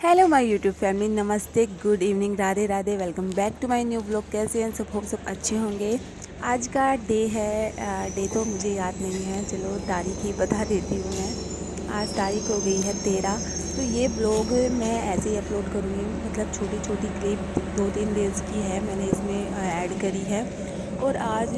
Hello my YouTube family, नमस्ते, good evening, Radhe Radhe. Welcome back to my new blog. कैसे हैं सब? होप सब अच्छे होंगे। आज का डे है, डे तो मुझे याद नहीं है, चलो तारीख ही बता देती हूँ मैं। आज तारीख हो गई है 13। तो ये ब्लॉग मैं ऐसे ही अपलोड करूँगी, मतलब छोटी छोटी क्लिप 2-3 रील्स की है, मैंने इसमें ऐड करी है। और आज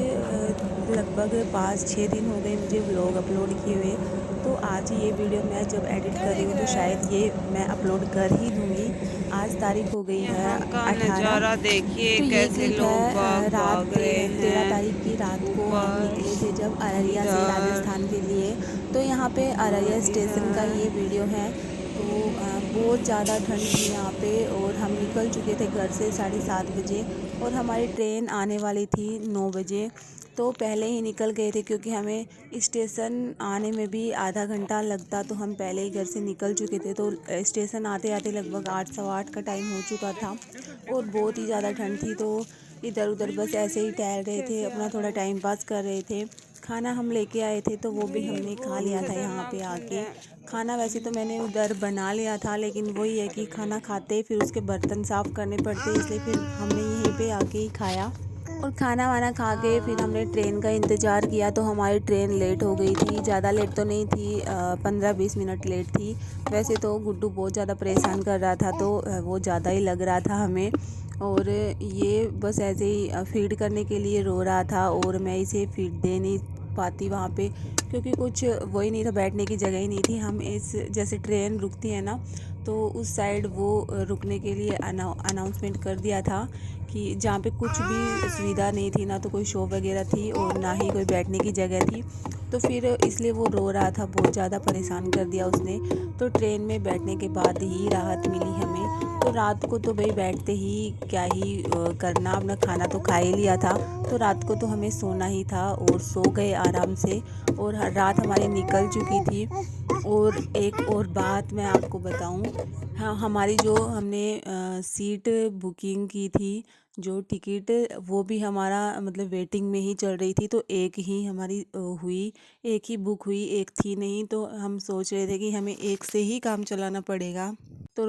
लगभग 5-6 दिन हो गए मुझे व्लॉग अपलोड किए हुए। तो आज ये वीडियो मैं जब एडिट कर रही हूँ तो शायद ये मैं अपलोड कर ही दूँगी। आज तारीख हो गई है यहाँ का 18। नज़ारा देखिए तो ये कैसे क्लिप लोग बाग है रात भाग रहे 13 हैं। तारीख की रात को हम निकले थे जब ऊपर अररिया से इधर राजस्थान के लिए। तो यहाँ पे अररिया स्टेशन का ये इधर। वीडियो है। तो बहुत ज़्यादा ठंड थी यहाँ पे और हम निकल चुके थे घर से 7:30 बजे और हमारी ट्रेन आने वाली थी 9 बजे। तो पहले ही निकल गए थे क्योंकि हमें स्टेशन आने में भी आधा घंटा लगता, तो हम पहले ही घर से निकल चुके थे। तो स्टेशन आते आते लगभग 8 सवा 8 का टाइम हो चुका था और बहुत ही ज़्यादा ठंड थी। तो इधर उधर बस ऐसे ही टहल रहे थे, अपना थोड़ा टाइम पास कर रहे थे। खाना हम लेके आए थे तो वो भी हमने खा लिया था यहाँ पे आके। खाना वैसे तो मैंने उधर बना लिया था, लेकिन वही है कि खाना खाते फिर उसके बर्तन साफ़ करने पड़ते, इसलिए फिर हमने यहीं पे आके ही खाया। और खाना वाना खा के फिर हमने ट्रेन का इंतज़ार किया। तो हमारी ट्रेन लेट हो गई थी, ज़्यादा लेट तो नहीं थी, 15-20 मिनट लेट थी। वैसे तो गुड्डू बहुत ज़्यादा परेशान कर रहा था, तो वो ज़्यादा ही लग रहा था हमें। और ये बस ऐसे ही फीड करने के लिए रो रहा था और मैं इसे फीड दे नहीं पाती वहाँ पे, क्योंकि कुछ वही नहीं था, बैठने की जगह ही नहीं थी। हम इस जैसे ट्रेन रुकती है ना, तो उस साइड वो रुकने के लिए अनाउंसमेंट कर दिया था कि जहाँ पे कुछ भी सुविधा नहीं थी, ना तो कोई शॉप वगैरह थी और ना ही कोई बैठने की जगह थी। तो फिर इसलिए वो रो रहा था, बहुत ज़्यादा परेशान कर दिया उसने। तो ट्रेन में बैठने के बाद ही राहत मिली हमें। तो रात को तो भाई बैठते ही क्या ही करना, अपना खाना तो खा ही लिया था। तो रात को तो हमें सोना ही था और सो गए आराम से। और रात हमारी निकल चुकी थी। और एक और बात मैं आपको बताऊं, हाँ, हमारी जो हमने सीट बुकिंग की थी, जो टिकट, वो भी हमारा मतलब वेटिंग में ही चल रही थी। तो एक ही हमारी हुई, एक ही बुक हुई, एक थी नहीं। तो हम सोच रहे थे कि हमें एक से ही काम चलाना पड़ेगा। तो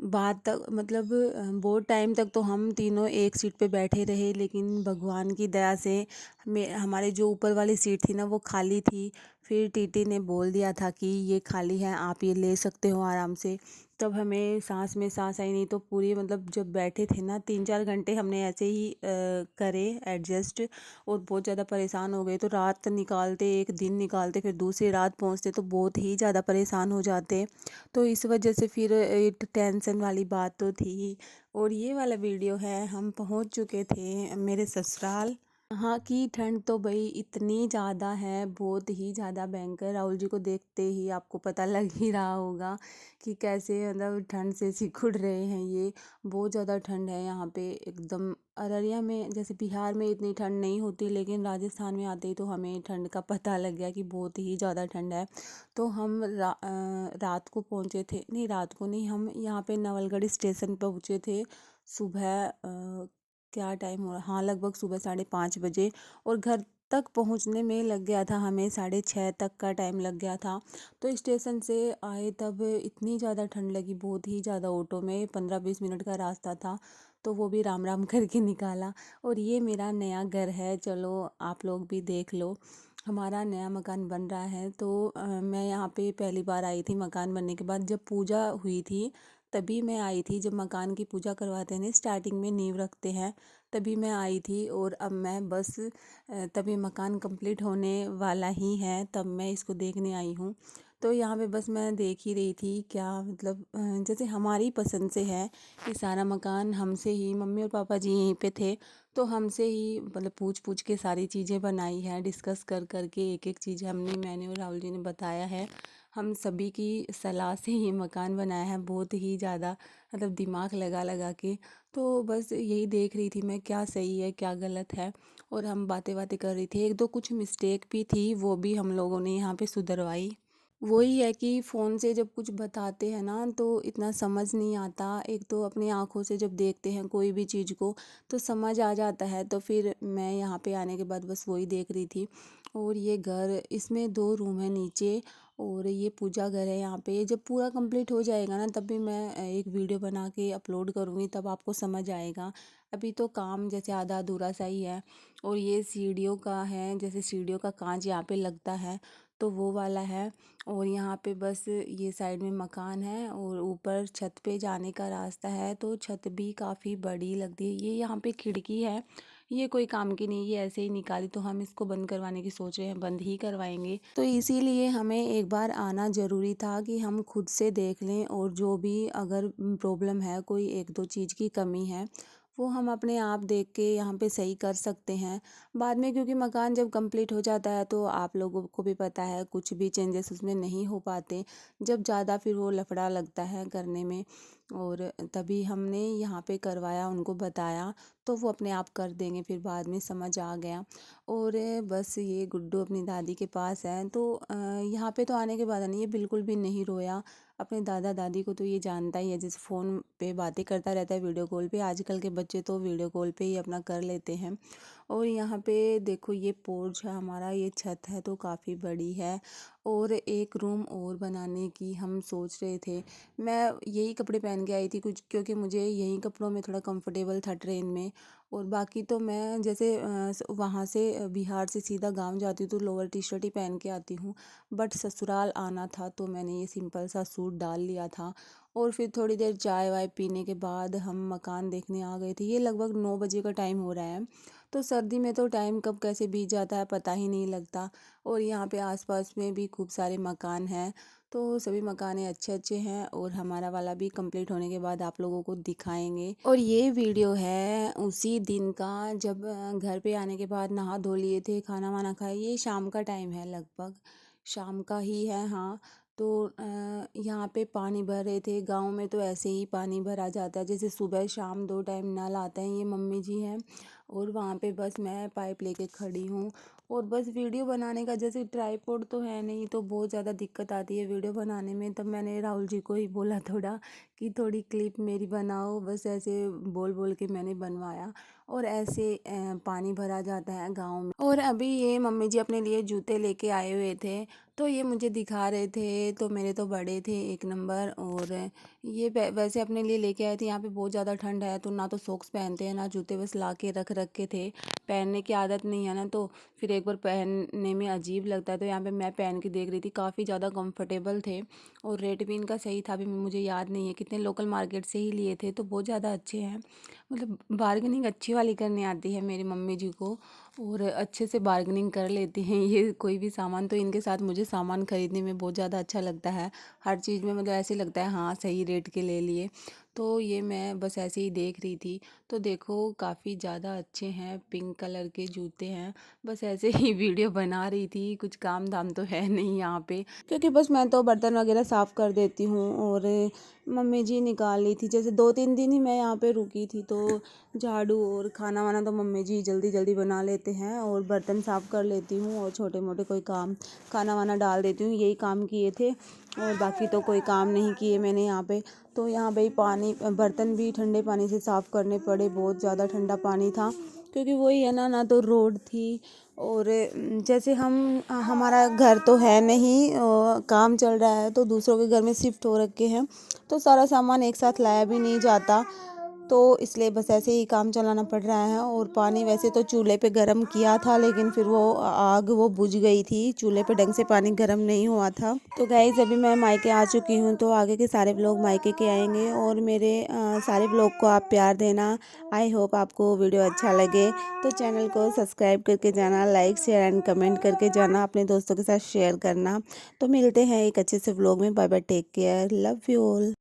बाद तक मतलब बहुत टाइम तक तो हम तीनों एक सीट पे बैठे रहे, लेकिन भगवान की दया से हमारे जो ऊपर वाली सीट थी ना वो खाली थी। फिर टीटी ने बोल दिया था कि ये खाली है, आप ये ले सकते हो आराम से। तब हमें सांस में सांस आई नहीं। तो पूरी मतलब जब बैठे थे ना 3-4 घंटे हमने ऐसे ही करे एडजस्ट, और बहुत ज़्यादा परेशान हो गए। तो रात निकालते, एक दिन निकालते, फिर दूसरी रात पहुंचते, तो बहुत ही ज़्यादा परेशान हो जाते। तो इस वजह से फिर एक टेंशन वाली बात तो थी। और ये वाला वीडियो है, हम पहुंच चुके थे मेरे ससुराल। यहाँ की ठंड तो भाई इतनी ज़्यादा है, बहुत ही ज़्यादा भयंकर। राहुल जी को देखते ही आपको पता लग ही रहा होगा कि कैसे मतलब ठंड से सिकुड़ रहे हैं ये। बहुत ज़्यादा ठंड है यहाँ पे एकदम। अररिया में जैसे बिहार में इतनी ठंड नहीं होती, लेकिन राजस्थान में आते ही तो हमें ठंड का पता लग गया कि बहुत ही ज़्यादा ठंड है। तो हम रात को पहुँचे थे, नहीं रात को नहीं, हम यहाँ पे नवलगढ़ स्टेशन पहुँचे थे सुबह। क्या टाइम हो रहा, हाँ लगभग सुबह 5:30 बजे। और घर तक पहुंचने में लग गया था हमें 6:30 तक का टाइम लग गया था। तो स्टेशन से आए तब इतनी ज़्यादा ठंड लगी, बहुत ही ज़्यादा। ऑटो में 15-20 मिनट का रास्ता था, तो वो भी राम राम करके निकाला। और ये मेरा नया घर है, चलो आप लोग भी देख लो। हमारा नया मकान बन रहा है। तो मैं यहाँ पे पहली बार आई थी मकान बनने के बाद, जब पूजा हुई थी तभी मैं आई थी। जब मकान की पूजा करवाते हैं स्टार्टिंग में नींव रखते हैं, तभी मैं आई थी। और अब मैं बस तभी मकान कंप्लीट होने वाला ही है, तब मैं इसको देखने आई हूँ। तो यहाँ पे बस मैं देख ही रही थी, क्या मतलब जैसे हमारी पसंद से है कि सारा मकान हमसे ही, मम्मी और पापा जी यहीं पे थे, तो हमसे ही मतलब पूछ पूछ के सारी चीज़ें बनाई हैं, डिस्कस कर करके एक एक चीज़ मैंने और राहुल जी ने बताया है। हम सभी की सलाह से ये मकान बनाया है, बहुत ही ज़्यादा मतलब दिमाग लगा लगा के। तो बस यही देख रही थी मैं, क्या सही है क्या गलत है। और हम बातें बातें कर रही थी, एक दो कुछ मिस्टेक भी थी, वो भी हम लोगों ने यहाँ पे सुधरवाई। वही है कि फ़ोन से जब कुछ बताते हैं ना तो इतना समझ नहीं आता। एक तो अपनी आँखों से जब देखते हैं कोई भी चीज़ को तो समझ आ जाता है। तो फिर मैं यहाँ पे आने के बाद बस वही देख रही थी। और ये घर, इसमें 2 रूम है नीचे और ये पूजा घर है यहाँ पे। जब पूरा कंप्लीट हो जाएगा ना तब भी मैं एक वीडियो बना के अपलोड करूँगी, तब आपको समझ आएगा। अभी तो काम जैसे आधा अधूरा सा ही है। और ये सीढ़ियों का है, जैसे सीढ़ियों का कांच यहाँ पे लगता है तो वो वाला है। और यहाँ पे बस ये साइड में मकान है और ऊपर छत पे जाने का रास्ता है। तो छत भी काफ़ी बड़ी लगती है। ये यहाँ पे खिड़की है, ये कोई काम की नहीं, ये ऐसे ही निकाली, तो हम इसको बंद करवाने की सोच रहे हैं, बंद ही करवाएंगे। तो इसीलिए हमें एक बार आना ज़रूरी था कि हम खुद से देख लें, और जो भी अगर प्रॉब्लम है, कोई एक दो चीज़ की कमी है, वो हम अपने आप देख के यहाँ पे सही कर सकते हैं बाद में। क्योंकि मकान जब कंप्लीट हो जाता है तो आप लोगों को भी पता है कुछ भी चेंजेस उसमें नहीं हो पाते, जब ज़्यादा फिर वो लफड़ा लगता है करने में। और तभी हमने यहाँ पे करवाया, उनको बताया तो वो अपने आप कर देंगे, फिर बाद में समझ आ गया। और बस ये गुड्डू अपनी दादी के पास है, तो यहाँ पे तो आने के बाद नहीं, ये बिल्कुल भी नहीं रोया। अपने दादा दादी को तो ये जानता ही है, जैसे फ़ोन पे बातें करता रहता है वीडियो कॉल पे। आजकल के बच्चे तो वीडियो कॉल पे ही अपना कर लेते हैं। और यहाँ पे देखो ये पोर्च है हमारा, ये छत है तो काफ़ी बड़ी है। और एक रूम और बनाने की हम सोच रहे थे। मैं यही कपड़े पहन के आई थी कुछ, क्योंकि मुझे यही कपड़ों में थोड़ा कंफर्टेबल था ट्रेन में। और बाकी तो मैं जैसे वहाँ से बिहार से सीधा गांव जाती हूँ तो लोअर टी शर्ट ही पहन के आती हूँ। बट ससुराल आना था तो मैंने ये सिंपल सा सूट डाल लिया था। और फिर थोड़ी देर चाय वाय पीने के बाद हम मकान देखने आ गए थे। ये लगभग 9 बजे का टाइम हो रहा है। तो सर्दी में तो टाइम कब कैसे बीत जाता है पता ही नहीं लगता। और यहाँ पे आसपास में भी खूब सारे मकान हैं, तो सभी मकाने अच्छे अच्छे हैं। और हमारा वाला भी कंप्लीट होने के बाद आप लोगों को दिखाएंगे। और ये वीडियो है उसी दिन का जब घर पे आने के बाद नहा धो लिए थे, खाना वाना खाए। ये शाम का टाइम है, लगभग शाम का ही है, हाँ। तो यहाँ पे पानी भर रहे थे। गांव में तो ऐसे ही पानी भरा जाता है, जैसे सुबह शाम 2 टाइम नल आता है। ये मम्मी जी हैं और वहाँ पे बस मैं पाइप लेके खड़ी हूँ। और बस वीडियो बनाने का जैसे ट्राईपोड तो है नहीं, तो बहुत ज़्यादा दिक्कत आती है वीडियो बनाने में। तब मैंने राहुल जी को ही बोला थोड़ा कि थोड़ी क्लिप मेरी बनाओ, बस ऐसे बोल बोल के मैंने बनवाया। और ऐसे पानी भरा जाता है गांव में। और अभी ये मम्मी जी अपने लिए जूते लेके आए हुए थे, तो ये मुझे दिखा रहे थे। तो मेरे तो बड़े थे एक नंबर। और ये वैसे अपने लिए लेके आए थे। यहाँ पे बहुत ज़्यादा ठंड है तो ना तो सॉक्स पहनते हैं ना जूते, बस ला के रख रख के थे। पहनने की आदत नहीं है ना, तो फिर एक बार पहनने में अजीब लगता है। तो यहाँ पे मैं पहन के देख रही थी, काफ़ी ज़्यादा कंफर्टेबल थे। और रेट भी इनका सही था, अभी मुझे याद नहीं है कितने, लोकल मार्केट से ही लिए थे। तो बहुत ज़्यादा अच्छे हैं, मतलब बार्गेनिंग अच्छी वाली करनी आती है मेरी मम्मी जी को। और अच्छे से बार्गेनिंग कर लेती हैं ये, कोई भी सामान। तो इनके साथ मुझे सामान ख़रीदने में बहुत ज़्यादा अच्छा लगता है। हर चीज़ में मतलब ऐसे लगता है हाँ सही रेट के ले लिए। तो ये मैं बस ऐसे ही देख रही थी। तो देखो काफ़ी ज़्यादा अच्छे हैं, पिंक कलर के जूते हैं। बस ऐसे ही वीडियो बना रही थी, कुछ काम धाम तो है नहीं यहाँ पे, क्योंकि बस मैं तो बर्तन वगैरह साफ़ कर देती हूँ। और मम्मी जी निकाल ली थी, जैसे 2-3 दिन ही मैं यहाँ पे रुकी थी। तो झाड़ू और खाना वाना तो मम्मी जी जल्दी जल्दी बना लेते हैं। और बर्तन साफ़ कर लेती हूँ और छोटे मोटे कोई काम, खाना वाना डाल देती हूँ, यही काम किए थे। और बाकी तो कोई काम नहीं किए मैंने यहाँ पे। तो यहाँ पे पानी, बर्तन भी ठंडे पानी से साफ़ करने पड़े, बहुत ज़्यादा ठंडा पानी था। क्योंकि वही है ना तो रोड थी। और जैसे हमारा घर तो है नहीं, काम चल रहा है तो दूसरों के घर में शिफ्ट हो रखे हैं, तो सारा सामान एक साथ लाया भी नहीं जाता। तो इसलिए बस ऐसे ही काम चलाना पड़ रहा है। और पानी वैसे तो चूल्हे पे गरम किया था, लेकिन फिर वो आग वो बुझ गई थी, चूल्हे पे ढंग से पानी गरम नहीं हुआ था। तो गाइस अभी मैं मायके आ चुकी हूँ, तो आगे के सारे व्लॉग मायके के आएंगे। और मेरे सारे व्लॉग को आप प्यार देना। आई होप आपको वीडियो अच्छा लगे, तो चैनल को सब्सक्राइब करके जाना, लाइक शेयर एंड कमेंट करके जाना, अपने दोस्तों के साथ शेयर करना। तो मिलते हैं एक अच्छे से व्लॉग में। Bye bye, take care, love you all.